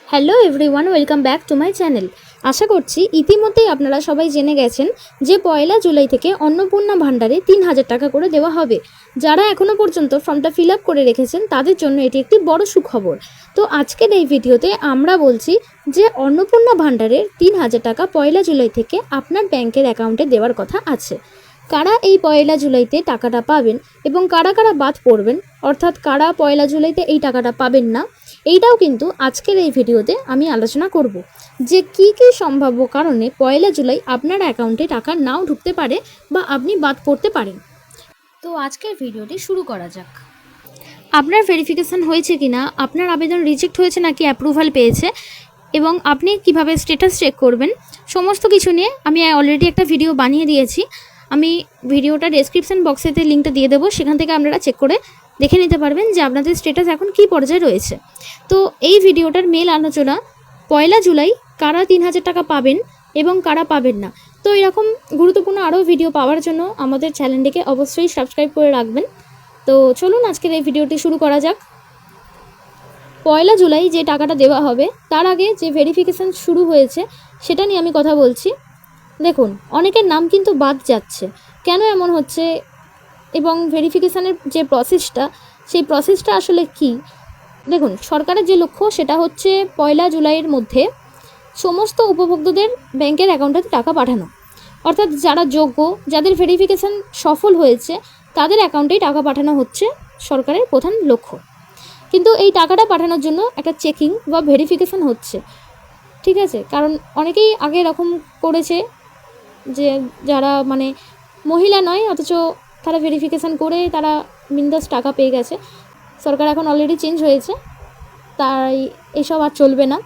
Hello everyone, welcome back to my channel. আশা করছি ইতিমধ্যেই আপনারা সবাই জেনে গেছেন যে 1 জুলাই থেকে অন্নপূর্ণা ভাণ্ডারে 3,000 টাকা করে দেওয়া হবে। যারা এখনও পর্যন্ত ফর্মটা ফিল আপ করে রেখেছেন তাদের জন্য এটি একটি বড় সুখবর। তো আজকের এই ভিডিওতে আমরা বলছি যে অন্নপূর্ণা ভাণ্ডারের 3,000 টাকা 1 জুলাই থেকে আপনার ব্যাংকের অ্যাকাউন্টে দেওয়ার কথা আছে। কারা এই 1 জুলাইতে টাকাটা পাবেন এবং কারা কারা বাদ পড়বেন, অর্থাৎ কারা 1 জুলাইতে এই টাকাটা পাবেন না, এইটাও কিন্তু আজকের এই ভিডিওতে আমি আলোচনা করব যে কী কী সম্ভাব্য কারণে 1 জুলাই আপনার অ্যাকাউন্টে টাকা নাও ঢুকতে পারে বা আপনি বাদ পড়তে পারেন। তো আজকের ভিডিওটি শুরু করা যাক। আপনার ভেরিফিকেশান হয়েছে কিনা, আপনার আবেদন রিজেক্ট হয়েছে নাকি অ্যাপ্রুভাল পেয়েছে এবং আপনি কিভাবে স্ট্যাটাস চেক করবেন, সমস্ত কিছু নিয়ে আমি অলরেডি একটা ভিডিও বানিয়ে দিয়েছি। আমি ভিডিওটা ডেসক্রিপশন বক্সেতে লিঙ্কটা দিয়ে দেবো, সেখান থেকে আপনারা চেক করে দেখে নিতে পারবেন যে আপনাদের স্ট্যাটাস এখন কী পর্যায়ে রয়েছে। তো এই ভিডিওটার মেল আলোচনা 1 জুলাই কারা 3,000 টাকা পাবেন এবং কারা পাবেন না। তো এরকম গুরুত্বপূর্ণ আরও ভিডিও পাওয়ার জন্য আমাদের চ্যানেলটিকে অবশ্যই সাবস্ক্রাইব করে রাখবেন। তো চলুন আজকের এই ভিডিওটি শুরু করা যাক। 1 জুলাই যে টাকাটা দেওয়া হবে তার আগে যে ভেরিফিকেশান শুরু হয়েছে সেটা নিয়ে আমি কথা বলছি। দেখুন, অনেকের নাম কিন্তু বাদ যাচ্ছে, কেন এমন হচ্ছে এবং ভেরিফিকেশানের যে প্রসেসটা সেই প্রসেসটা আসলে কি। দেখুন, সরকারের যে লক্ষ্য সেটা হচ্ছে 1 জুলাইয়ের মধ্যে সমস্ত উপভোক্তাদের ব্যাংকের অ্যাকাউন্টে টাকা পাঠানো, অর্থাৎ যারা যোগ্য, যাদের ভেরিফিকেশান সফল হয়েছে তাদের অ্যাকাউন্টেই টাকা পাঠানো হচ্ছে সরকারের প্রধান লক্ষ্য। কিন্তু এই টাকাটা পাঠানোর জন্য একটা চেকিং বা ভেরিফিকেশান হচ্ছে, ঠিক আছে। কারণ অনেকেই আগে এরকম করেছে যে যারা মহিলা নয় অথচ তারা ভেরিফিকেশান করে তারা বিন্দাস টাকা পেয়ে গেছে। সরকার এখন অলরেডি চেঞ্জ হয়েছে, তাই এসব আর চলবে না।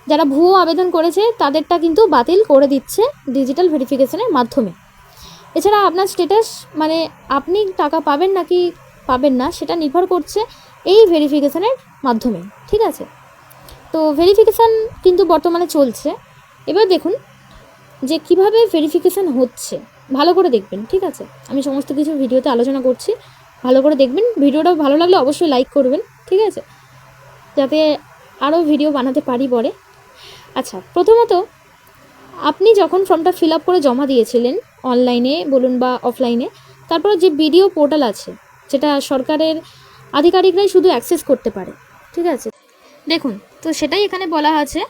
যারা ভুয়ো আবেদন করেছে তাদেরটা কিন্তু বাতিল করে দিচ্ছে ডিজিটাল ভেরিফিকেশানের মাধ্যমে। এছাড়া আপনার স্ট্যাটাস আপনি টাকা পাবেন নাকি পাবেন না সেটা নির্ভর করছে এই ভেরিফিকেশানের মাধ্যমে, ঠিক আছে। তো ভেরিফিকেশান কিন্তু বর্তমানে চলছে। এবার দেখুন যে কিভাবে ভেরিফিকেশান হচ্ছে, ভালো করে দেখবেন, ঠিক আছে। আমি সমস্ত কিছু ভিডিওতে আলোচনা করছি, ভালো করে দেখবেন। ভিডিওটা ভালো লাগলে অবশ্যই লাইক করবেন, ঠিক আছে, যাতে আরও ভিডিও বানাতে পারি পরে। আচ্ছা, প্রথমত আপনি যখন ফর্মটা ফিল আপ করে জমা দিয়েছিলেন, অনলাইনে বলুন বা অফলাইনে, তারপরে যে বিডিও পোর্টাল আছে যেটা সরকারের আধিকারিকরাই শুধু অ্যাক্সেস করতে পারে, ঠিক আছে। দেখুন, তো সেটাই এখানে বলা আছে,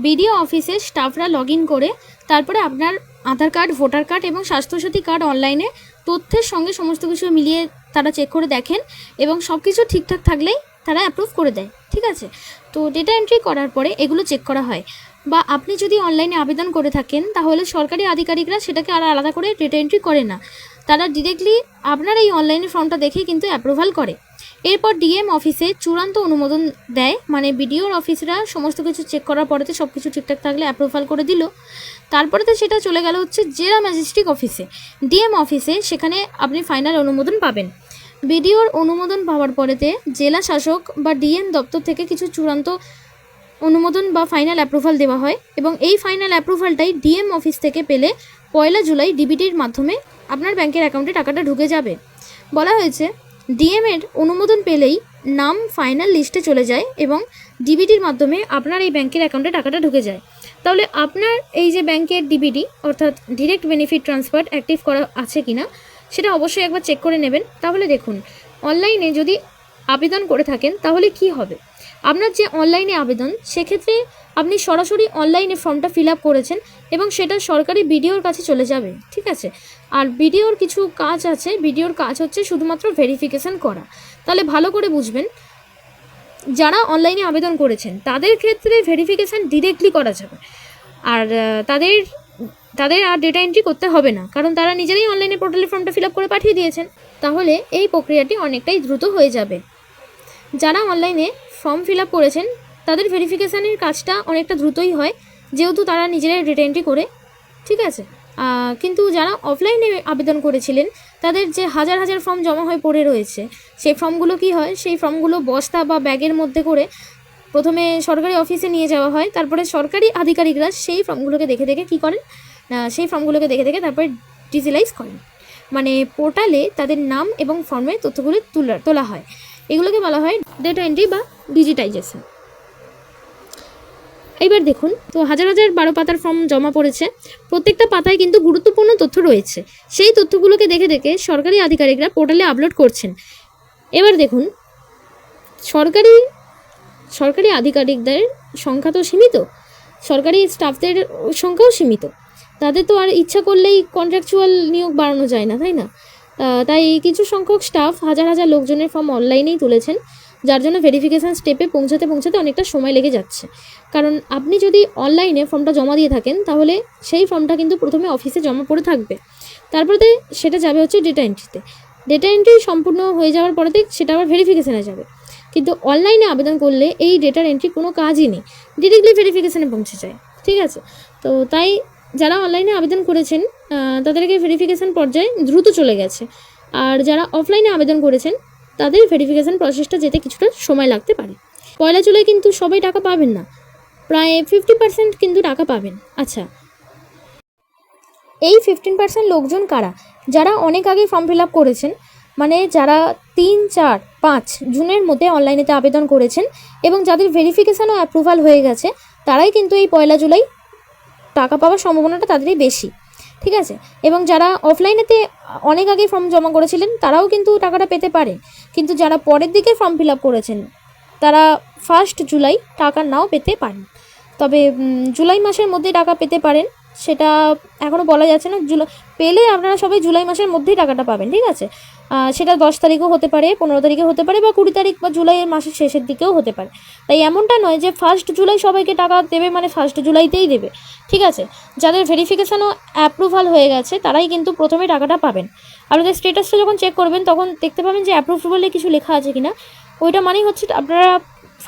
বিডিও অফিসের স্টাফরা লগ ইন করে তারপরে আপনার আধার কার্ড, ভোটার কার্ড এবং স্বাস্থ্যসাথী কার্ড অনলাইনে তথ্যের সঙ্গে সমস্ত কিছু মিলিয়ে তারা চেক করে দেখেন এবং সব কিছু ঠিকঠাক থাকলেই তারা অ্যাপ্রুভ করে দেয়, ঠিক আছে। তো ডেটা এন্ট্রি করার পরে এগুলো চেক করা হয়। বা আপনি যদি অনলাইনে আবেদন করে থাকেন তাহলে সরকারি আধিকারিকরা সেটাকে আর আলাদা করে ডেটা এন্ট্রি করে না, তারা ডিরেক্টলি আপনার এই অনলাইনে ফর্মটা দেখেই কিন্তু অ্যাপ্রুভাল করে। এরপর ডিএম অফিসে চূড়ান্ত অনুমোদন দেয়, বিডিওর অফিসরা সমস্ত কিছু চেক করার পরেতে সব কিছু ঠিকঠাক থাকলে অ্যাপ্রুভাল করে দিল। তারপরেতে সেটা চলে গেল হচ্ছে জেলা ম্যাজিস্ট্রেট অফিসে, ডিএম অফিসে, সেখানে আপনি ফাইনাল অনুমোদন পাবেন। বিডিওর অনুমোদন পাওয়ার পরেতে জেলা শাসক বা ডিএম দপ্তর থেকে কিছু চূড়ান্ত অনুমোদন বা ফাইনাল অ্যাপ্রুভাল দেওয়া হয় এবং এই ফাইনাল অ্যাপ্রুভালটাই ডিএম অফিস থেকে পেলে 1 জুলাই ডিবিটির মাধ্যমে আপনার ব্যাংকের অ্যাকাউন্টে টাকাটা ঢুকে যাবে। বলা হয়েছে ডিএমের অনুমোদন পেলেই নাম ফাইনাল লিস্টে চলে যায় এবং ডিবিটির মাধ্যমে আপনার এই ব্যাংকের অ্যাকাউন্টে টাকাটা ঢুকে যায়। তাহলে আপনার এই যে ব্যাংকের ডিবিটি অর্থাৎ ডিরেক্ট বেনিফিট ট্রান্সফার অ্যাক্টিভ করা আছে কিনা সেটা অবশ্যই একবার চেক করে নেবেন। তাহলে দেখুন, অনলাইনে যদি আবেদন করে থাকেন তাহলে কি হবে, আপনার যে অনলাইনে আবেদন সেক্ষেত্রে আপনি সরাসরি অনলাইনে ফর্মটা ফিল আপ করেছেন এবং সেটা সরকারি বিডিওর কাছে চলে যাবে, ঠিক আছে। আর বিডিওর কিছু কাজ আছে, বিডিওর কাজ হচ্ছে শুধুমাত্র ভেরিফিকেশান করা। তাহলে ভালো করে বুঝবেন, যারা অনলাইনে আবেদন করেছেন তাদের ক্ষেত্রে ভেরিফিকেশান ডিরেক্টলি করা যাবে, আর তাদের আর ডেটা এন্ট্রি করতে হবে না, কারণ তারা নিজেরাই অনলাইনে পোর্টালে ফর্মটা ফিল আপ করে পাঠিয়ে দিয়েছেন। তাহলে এই প্রক্রিয়াটি অনেকটাই দ্রুত হয়ে যাবে। যারা অনলাইনে ফর্ম ফিল আপ করেছেন তাদের ভেরিফিকেশানের কাজটা অনেকটা দ্রুতই হয়, যেহেতু তারা নিজেরাই ডেটা এন্ট্রি করে, ঠিক আছে। কিন্তু যারা অফলাইনে আবেদন করেছিলেন তাদের যে হাজার হাজার ফর্ম জমা হয়ে পড়ে রয়েছে, সেই ফর্মগুলো কি হয়, সেই ফর্মগুলো বস্তা বা ব্যাগের মধ্যে করে প্রথমে সরকারি অফিসে নিয়ে যাওয়া হয়, তারপরে সরকারি আধিকারিকরা সেই ফর্মগুলোকে দেখে দেখে কী করেন, সেই ফর্মগুলোকে দেখে দেখে তারপরে ডিজিটালাইজ করেন, পোর্টালে তাদের নাম এবং ফর্মের তথ্যগুলো তোলা হয়। এগুলোকে বলা হয় ডেটা এন্ট্রি বা ডিজিটাইজেশন। এবার দেখুন, তো হাজার হাজার 12 পাতার ফর্ম জমা পড়েছে। প্রত্যেকটা পাতায় কিন্তু গুরুত্বপূর্ণ তথ্য রয়েছে। সেই তথ্যগুলোকে দেখে দেখে সরকারি আধিকারিকরা পোর্টালে আপলোড করছেন। এবার দেখুন, সরকারি আধিকারিকদের সংখ্যা তো সীমিত, সরকারি স্টাফদের সংখ্যাও সীমিত। তাদের তো আর ইচ্ছা করলেই কন্ট্রাকচুয়াল নিয়োগ বাড়ানো যায় না, তাই না? তাই কিছু সংখ্যক স্টাফ হাজার হাজার লোকজনের ফর্ম অনলাইনেই তুলেছেন, যার জন্য ভেরিফিকেশান স্টেপে পৌঁছাতে অনেকটা সময় লেগে যাচ্ছে। কারণ আপনি যদি অনলাইনে ফর্মটা জমা দিয়ে থাকেন, তাহলে সেই ফর্মটা কিন্তু প্রথমে অফিসে জমা পড়ে থাকবে, তারপরে সেটা যাবে হচ্ছে ডেটা এন্ট্রিতে। ডেটা এন্ট্রি সম্পূর্ণ হয়ে যাওয়ার পরেতে সেটা আবার ভেরিফিকেশানে যাবে। কিন্তু অনলাইনে আবেদন করলে এই ডেটার এন্ট্রি কোনো কাজই নেই, ডিরেক্টলি ভেরিফিকেশানে পৌঁছে যায়। ঠিক আছে, তো তাই যারা অনলাইনে আবেদন করেছেন তাদেরকে ভেরিফিকেশান পর্যায়ে দ্রুত চলে গেছে, আর যারা অফলাইনে আবেদন করেছেন তাদের ভেরিফিকেশান প্রসেসটা যেতে কিছুটা সময় লাগতে পারে। 1 জুলাই কিন্তু সবাই টাকা পাবেন না, প্রায় 50% কিন্তু টাকা পাবেন। আচ্ছা, এই 15% লোকজন কারা? যারা অনেক আগে ফর্ম ফিল আপ করেছেন, মানে যারা 3, 4, 5 জুনের মধ্যে অনলাইনেতে আবেদন করেছেন এবং যাদের ভেরিফিকেশানও অ্যাপ্রুভাল হয়ে গেছে, তারাই কিন্তু এই 1 জুলাই টাকা পাওয়ার সম্ভাবনাটা তাদেরই বেশি। ঠিক আছে, এবং যারা অফলাইনেতে অনেক আগে ফর্ম জমা করেছিলেন তারাও কিন্তু টাকাটা পেতে পারে, কিন্তু যারা পরের দিকে ফর্ম ফিল আপ করেছেন তারা 1 জুলাই টাকা নাও পেতে পারেন। তবে জুলাই মাসের মধ্যে টাকা পেতে পারেন, সেটা এখনও বলা যাচ্ছে না। পেলে আপনারা সবাই জুলাই মাসের মধ্যেই টাকাটা পাবেন। ঠিক আছে, সেটা 10 তারিখও হতে পারে, 15 তারিখে হতে পারে, বা 20 তারিখ বা জুলাইয়ের মাসের শেষের দিকেও হতে পারে। তাই এমনটা নয় যে 1 জুলাই সবাইকে টাকা দেবে মানে 1 জুলাইতেই দেবে। ঠিক আছে, যাদের ভেরিফিকেশানও অ্যাপ্রুভাল হয়ে গেছে তারাই কিন্তু প্রথমে টাকাটা পাবেন। আপনাদের স্ট্যাটাসটা যখন চেক করবেন তখন দেখতে পাবেন যে অ্যাপ্রুভ বলে কিছু লেখা আছে কিনা, ওইটা মানেই হচ্ছে আপনারা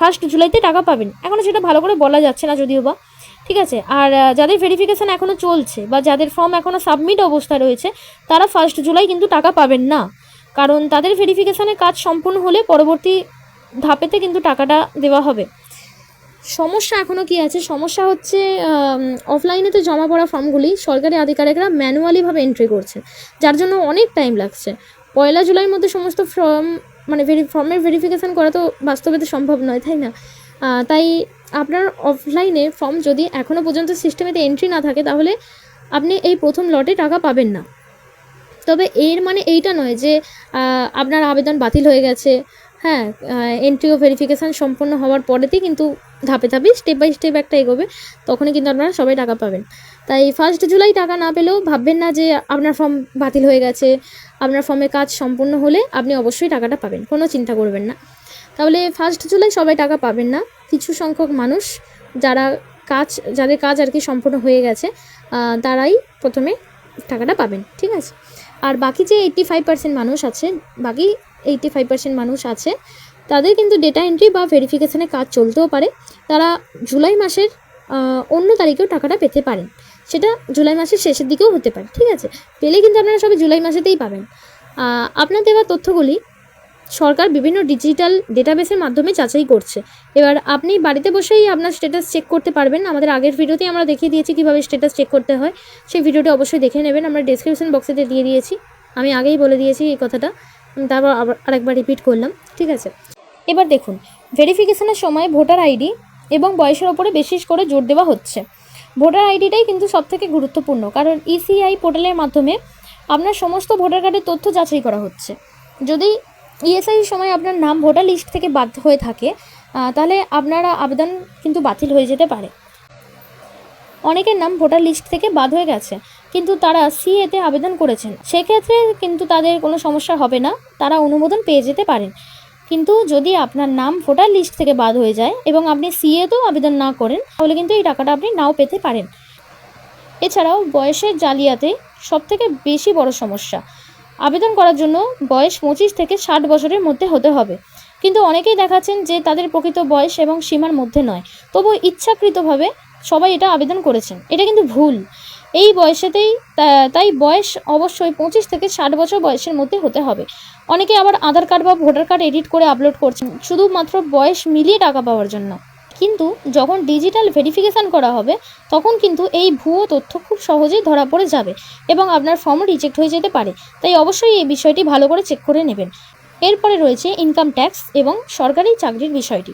1 জুলাইতে টাকা পাবেন। এখনও সেটা ভালো করে বলা যাচ্ছে না যদিও বা। ঠিক আছে, আর যাদের ভেরিফিকেশান এখনও চলছে বা যাদের ফর্ম এখনও সাবমিট অবস্থা রয়েছে, তারা 1 জুলাই কিন্তু টাকা পাবেন না, কারণ তাদের ভেরিফিকেশানের কাজ সম্পূর্ণ হলে পরবর্তী ধাপেতে কিন্তু টাকাটা দেওয়া হবে। সমস্যা এখনও কি আছে? সমস্যা হচ্ছে অফলাইনেতে জমা পড়া ফর্মগুলি সরকারি আধিকারিকরা ম্যানুয়ালিভাবে এন্ট্রি করছেন, যার জন্য অনেক টাইম লাগছে। 1 জুলাইয়ের মধ্যে সমস্ত ফর্মের ভেরিফিকেশান করা তো বাস্তবেতে সম্ভব নয়, তাই না? তাই আপনার অফলাইনে ফর্ম যদি এখনও পর্যন্ত সিস্টেমেতে এন্ট্রি না থাকে, তাহলে আপনি এই প্রথম লটে টাকা পাবেন না। তবে এর মানে এইটা নয় যে আপনার আবেদন বাতিল হয়ে গেছে। হ্যাঁ, এন্ট্রি ও ভেরিফিকেশান সম্পন্ন হওয়ার পরেতেই কিন্তু ধাপে ধাপে স্টেপ বাই স্টেপ একটা এগোবে, তখনই কিন্তু আপনারা সবাই টাকা পাবেন। তাই 1 জুলাই টাকা না পেলেও ভাববেন না যে আপনার ফর্ম বাতিল হয়ে গেছে। আপনার ফর্মের কাজ সম্পূর্ণ হলে আপনি অবশ্যই টাকাটা পাবেন, কোনো চিন্তা করবেন না। তাহলে 1 জুলাই সবাই টাকা পাবেন না, কিছু সংখ্যক মানুষ যাদের কাজ আর কি সম্পূর্ণ হয়ে গেছে তারাই প্রথমে টাকাটা পাবেন। ঠিক আছে, আর বাকি যে 85% মানুষ আছে তাদের কিন্তু ডেটা এন্ট্রি বা ভেরিফিকেশানের কাজ চলতেও পারে। তারা জুলাই মাসের অন্য তারিখেও টাকাটা পেতে পারেন, সেটা জুলাই মাসের শেষের দিকেও হতে পারে। ঠিক আছে, পেলে কিন্তু আপনারা সবাই জুলাই মাসেতেই পাবেন। আপনার দেওয়া তথ্যগুলি সরকার বিভিন্ন ডিজিটাল ডেটাবেসের মাধ্যমে যাচাই করছে। এবার আপনি বাড়িতে বসেই আপনার স্ট্যাটাস চেক করতে পারবেন। আমাদের আগের ভিডিওতেই আমরা দেখিয়ে দিয়েছি কীভাবে স্ট্যাটাস চেক করতে হয়, সেই ভিডিওটি অবশ্যই দেখে নেবেন, আমরা ডেসক্রিপশন বক্সেতে দিয়ে দিয়েছি। আমি আগেই বলে দিয়েছি এই কথাটা, তারপর আরেকবার রিপিট করলাম। ঠিক আছে, এবার দেখুন, ভেরিফিকেশনের সময় ভোটার আইডি এবং বয়সের ওপরে বিশেষ করে জোর দেওয়া হচ্ছে। ভোটার আইডিটাই কিন্তু সবথেকে গুরুত্বপূর্ণ, কারণ ইসিআই পোর্টালের মাধ্যমে আপনার সমস্ত ভোটার কার্ডের তথ্য যাচাই করা হচ্ছে। যদি ইএসআইয়ের সময় আপনার নাম ভোটার লিস্ট থেকে বাদ হয়ে থাকে, তাহলে আপনারা আবেদন কিন্তু বাতিল হয়ে যেতে পারে। অনেকের নাম ভোটার লিস্ট থেকে বাদ হয়ে গেছে, কিন্তু তারা সিএতে আবেদন করেছেন, সেক্ষেত্রে কিন্তু তাদের কোনো সমস্যা হবে না, তারা অনুমোদন পেয়ে যেতে পারেন। কিন্তু যদি আপনার নাম ভোটার লিস্ট থেকে বাদ হয়ে যায় এবং আপনি সিএতেও আবেদন না করেন, তাহলে কিন্তু এই টাকাটা আপনি নাও পেতে পারেন। এছাড়াও বয়সের জালিয়াতি সবথেকে বেশি বড় সমস্যা। আবেদন করার জন্য বয়স 25 থেকে 60 বছরের মধ্যে হতে হবে, কিন্তু অনেকেই দেখাচ্ছেন যে তাদের প্রকৃত বয়স এবং সীমার মধ্যে নয়, তবু ইচ্ছাকৃতভাবে সবাই এটা আবেদন করেছেন। এটা কিন্তু ভুল। এই বয়সেতেই তাই বয়স অবশ্যই 25 থেকে 60 বছর বয়সের মধ্যে হতে হবে। অনেকে আবার আধার কার্ড বা ভোটার কার্ড এডিট করে আপলোড করছেন শুধুমাত্র বয়স মিলিয়ে টাকা পাওয়ার জন্য, কিন্তু যখন ডিজিটাল ভেরিফিকেশান করা হবে তখন কিন্তু এই ভুয়ো তথ্য খুব সহজেই ধরা পড়ে যাবে এবং আপনার ফর্ম রিজেক্ট হয়ে যেতে পারে। তাই অবশ্যই এই বিষয়টি ভালো করে চেক করে নেবেন। এরপরে রয়েছে ইনকাম ট্যাক্স এবং সরকারি চাকরির বিষয়টি।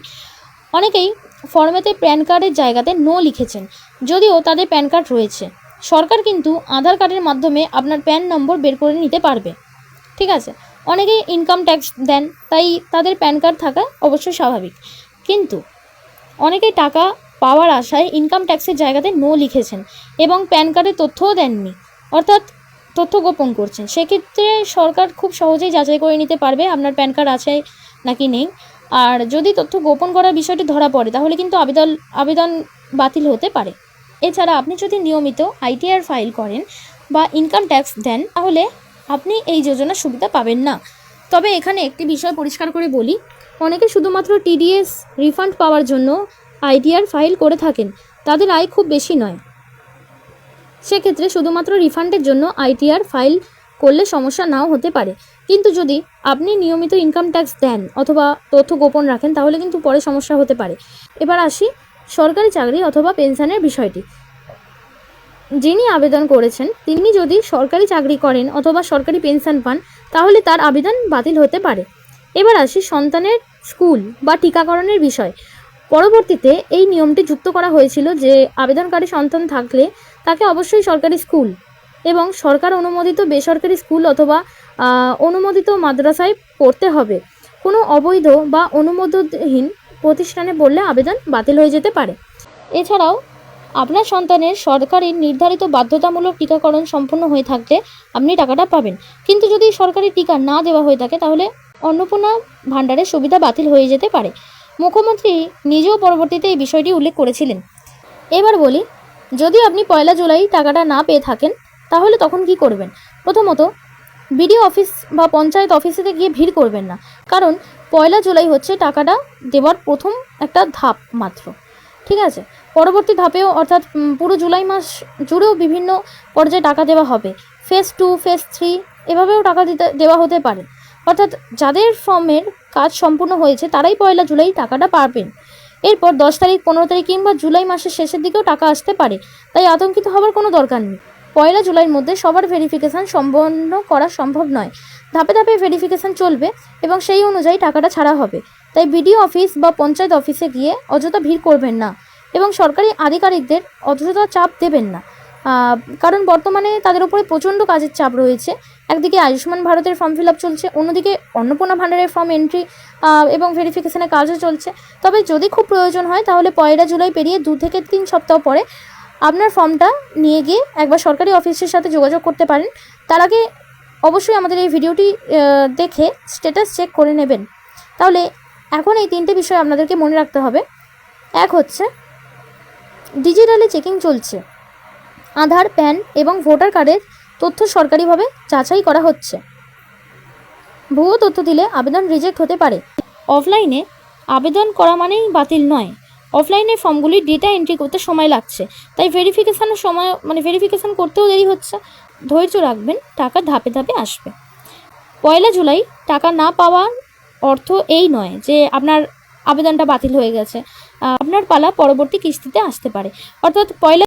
অনেকেই ফর্মেতে প্যান কার্ডের জায়গাতে নো লিখেছেন, যদিও তাদের প্যান কার্ড রয়েছে। সরকার কিন্তু আধার কার্ডের মাধ্যমে আপনার প্যান নম্বর বের করে নিতে পারবে, ঠিক আছে। অনেকেই ইনকাম ট্যাক্স দেন, তাই তাদের প্যান কার্ড থাকা অবশ্যই স্বাভাবিক, কিন্তু অনেকেই টাকা পাওয়ার আশায় ইনকাম ট্যাক্সের জায়গাতে নো লিখেছেন এবং প্যান কার্ডের তথ্যও দেননি, অর্থাৎ তথ্য গোপন করছেন। সেক্ষেত্রে সরকার খুব সহজেই যাচাই করে নিতে পারবে আপনার প্যান কার্ড আছে নাকি নেই। আর যদি তথ্য গোপন করার বিষয়টি ধরা পড়ে তাহলে কিন্তু আবেদন বাতিল হতে পারে। এছাড়া আপনি যদি নিয়মিত আইটিআর ফাইল করেন বা ইনকাম ট্যাক্স দেন তাহলে আপনি এই যোজনার সুবিধা পাবেন না। তবে এখানে একটি বিষয় পরিষ্কার করে বলি, অনেকে শুধুমাত্র টিডিএস রিফান্ড পাওয়ার জন্য আইটিআর ফাইল করে থাকেন, তাদের আয় খুব বেশি নয়। সেক্ষেত্রে শুধুমাত্র রিফান্ডের জন্য আইটিআর ফাইল করলে সমস্যা নাও হতে পারে, কিন্তু যদি আপনি নিয়মিত ইনকাম ট্যাক্স দেন অথবা তথ্য গোপন রাখেন তাহলে কিন্তু পরে সমস্যা হতে পারে। এবার আসি সরকারি চাকরি অথবা পেনশনের বিষয়টি। যিনি আবেদন করেছেন তিনি যদি সরকারি চাকরি করেন অথবা সরকারি পেনশন পান তাহলে তার আবেদন বাতিল হতে পারে। এবার আসি সন্তানের স্কুল বা টিকাকরণের বিষয়। পরবর্তীতে এই নিয়মটি যুক্ত করা হয়েছিল যে আবেদনকারী সন্তান থাকলে তাকে অবশ্যই সরকারি স্কুল এবং সরকার অনুমোদিত বেসরকারি স্কুল অথবা অনুমোদিত মাদ্রাসায় পড়তে হবে। কোনো অবৈধ বা অনুমোদনহীন প্রতিষ্ঠানে পড়লে আবেদন বাতিল হয়ে যেতে পারে। এছাড়াও আপনার সন্তানের সরকারি নির্ধারিত বাধ্যতামূলক টিকাকরণ সম্পন্ন হয়ে থাকলে আপনি টাকাটা পাবেন, কিন্তু যদি সরকারি টিকা না দেওয়া হয়ে থাকে তাহলে অন্নপূর্ণা ভাণ্ডারের সুবিধা বাতিল হয়ে যেতে পারে। মুখ্যমন্ত্রী নিজেও পরবর্তীতে এই বিষয়টি উল্লেখ করেছিলেন। এবার বলি, যদি আপনি 1 জুলাই টাকাটা না পেয়ে থাকেন তাহলে তখন কি করবেন। প্রথমত, বিডিও অফিস বা পঞ্চায়েত অফিসেতে গিয়ে ভিড় করবেন না, কারণ 1 জুলাই হচ্ছে টাকাটা দেওয়ার প্রথম একটা ধাপ মাত্র, ঠিক আছে। পরবর্তী ধাপেও অর্থাৎ পুরো জুলাই মাস জুড়েও বিভিন্ন পর্যায়ে টাকা দেওয়া হবে। ফেজ 2, ফেজ 3 এভাবেও টাকা দেওয়া হতে পারে। অর্থাৎ যাদের ফর্মের কাজ সম্পূর্ণ হয়েছে তারাই 1 জুলাই টাকাটা পাবেন। এরপর 10 তারিখ, 15 তারিখ কিংবা জুলাই মাসের শেষের দিকেও টাকা আসতে পারে, তাই আতঙ্কিত হওয়ার কোনো দরকার নেই। 1 জুলাইয়ের মধ্যে সবার ভেরিফিকেশান সম্পন্ন করা সম্ভব নয়, ধাপে ধাপে ভেরিফিকেশান চলবে এবং সেই অনুযায়ী টাকাটা ছাড়া হবে। তাই বিডিও অফিস বা পঞ্চায়েত অফিসে গিয়ে অযথা ভিড় করবেন না এবং সরকারি আধিকারিকদের অযথা চাপ দেবেন না, কারণ বর্তমানে তাদের উপরে প্রচণ্ড কাজের চাপ রয়েছে। একদিকে আয়ুষ্মান ভারতের ফর্ম ফিল আপ চলছে, অন্যদিকে অন্নপূর্ণা ভাণ্ডারের ফর্ম এন্ট্রি এবং ভেরিফিকেশনের কাজও চলছে। তবে যদি খুব প্রয়োজন হয় তাহলে 1 জুলাই পেরিয়ে 2 থেকে 3 সপ্তাহ পরে আপনার ফর্মটা নিয়ে গিয়ে একবার সরকারি অফিসের সাথে যোগাযোগ করতে পারেন। তার আগে অবশ্যই আমাদের এই ভিডিওটি দেখে স্ট্যাটাস চেক করে নেবেন। তাহলে এখন এই 3টে বিষয় আপনাদেরকে মনে রাখতে হবে। এক হচ্ছে, ডিজিটালি চেকিং চলছে, আধার, প্যান এবং ভোটার কার্ডের তথ্য সরকারিভাবে যাচাই করা হচ্ছে। ভুয়ো তথ্য দিলে আবেদন রিজেক্ট হতে পারে। অফলাইনে আবেদন করা মানেই বাতিল নয়, অফলাইনে ফর্মগুলি ডেটা এন্ট্রি করতে সময় লাগছে, তাই ভেরিফিকেশান করতেও দেরি হচ্ছে। ধৈর্য রাখবেন, টাকা ধাপে ধাপে আসবে। 1 জুলাই টাকা না পাওয়ার অর্থ এই নয় যে আপনার আবেদনটা বাতিল হয়ে গেছে। আপনার পালা পরবর্তী কিস্তিতে আসতে পারে। অর্থাৎ 1